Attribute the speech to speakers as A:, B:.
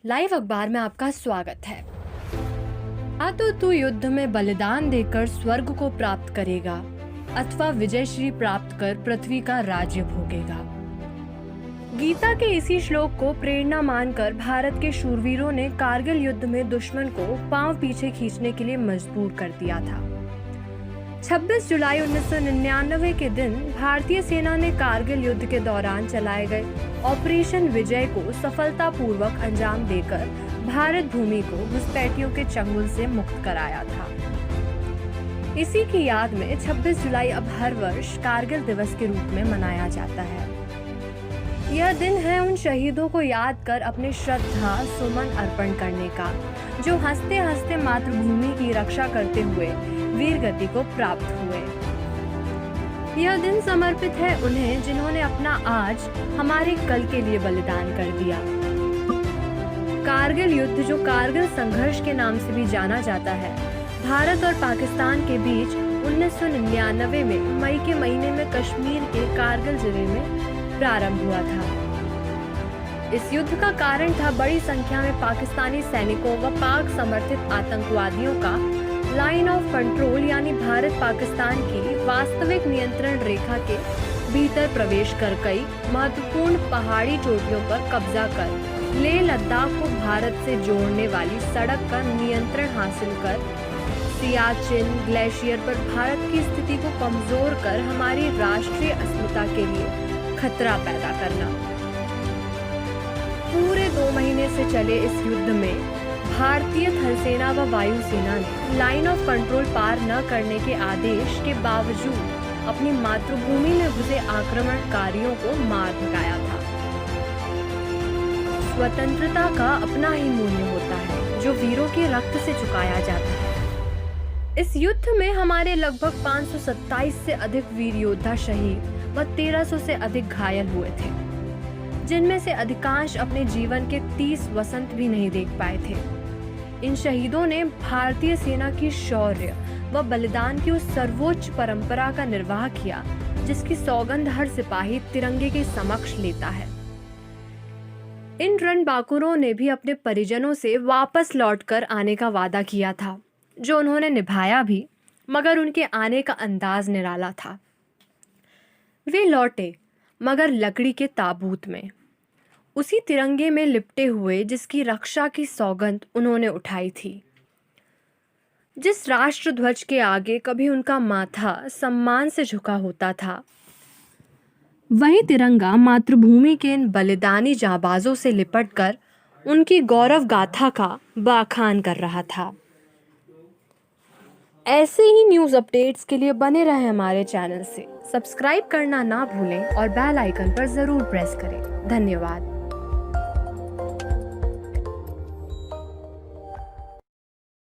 A: Live अखबार में आपका स्वागत है। या तो तू युद्ध में बलिदान देकर स्वर्ग को प्राप्त करेगा अथवा विजयश्री प्राप्त कर पृथ्वी का राज्य भोगेगा। गीता के इसी श्लोक को प्रेरणा मानकर भारत के शूरवीरों ने कारगिल युद्ध में दुश्मन को पांव पीछे खींचने के लिए मजबूर कर दिया था। 26 जुलाई 1999 के दिन भारतीय सेना ने कारगिल युद्ध के दौरान चलाए गए ऑपरेशन विजय को सफलतापूर्वक अंजाम देकर भारत भूमि को घुसपैठियों के चंगुल से मुक्त कराया था। इसी की याद में 26 जुलाई अब हर वर्ष कारगिल दिवस के रूप में मनाया जाता है। यह दिन है उन शहीदों को याद कर अपने श्रद्धा सुमन अर्पण करने का, जो हंसते हंसते मातृभूमि की रक्षा करते हुए वीर गति को प्राप्त हुए। यह दिन समर्पित है उन्हें जिन्होंने अपना आज हमारे कल के लिए बलिदान कर दिया। कारगिल युद्ध, जो कारगिल संघर्ष के नाम से भी जाना जाता है, भारत और पाकिस्तान के बीच 1999 में मई के महीने में कश्मीर के कारगिल जिले में प्रारंभ हुआ था। इस युद्ध का कारण था बड़ी संख्या में पाकिस्तानी सैनिकों व पाक समर्थित आतंकवादियों का लाइन ऑफ कंट्रोल यानी भारत पाकिस्तान की वास्तविक नियंत्रण रेखा के भीतर प्रवेश कर कई महत्वपूर्ण पहाड़ी चोटियों पर कब्जा कर लेह लद्दाख को भारत से जोड़ने वाली सड़क का नियंत्रण हासिल कर सियाचिन ग्लेशियर पर भारत की स्थिति को कमजोर कर हमारी राष्ट्रीय अस्मिता के लिए खतरा पैदा करना। पूरे 2 महीने से चले इस युद्ध में भारतीय थलसेना व वायुसेना ने लाइन ऑफ कंट्रोल पार न करने के आदेश के बावजूद अपनी मातृभूमि में घुसे आक्रमणकारियों को मार भगाया था। स्वतंत्रता का अपना ही मूल्य होता है जो वीरों के रक्त से चुकाया जाता है। इस युद्ध में हमारे लगभग 527 से अधिक वीर योद्धा शहीद व 1300 से अधिक घायल हुए थे, जिनमें से अधिकांश अपने जीवन के 30 वसंत भी नहीं देख पाए थे। इन शहीदों ने भारतीय सेना की शौर्य व बलिदान की उस सर्वोच्च परंपरा का निर्वाह किया जिसकी सौगंध हर सिपाही तिरंगे के समक्ष लेता है। इन रणबांकुरों ने भी अपने परिजनों से वापस लौटकर आने का वादा किया था, जो उन्होंने निभाया भी, मगर उनके आने का अंदाज निराला था। वे लौटे, मगर लकड़ी के ताबूत में, उसी तिरंगे में लिपटे हुए जिसकी रक्षा की सौगंध उन्होंने उठाई थी। जिस राष्ट्र ध्वज के आगे कभी उनका माथा सम्मान से झुका होता था, वही तिरंगा मातृभूमि के इन बलिदानी जांबाजों से लिपटकर उनकी गौरव गाथा का बखान कर रहा था। ऐसे ही न्यूज़ अपडेट्स के लिए बने रहें हमारे चैनल से। सब्सक्राइब करना ना भूलें और बेल आइकन पर जरूर प्रेस करें। धन्यवाद।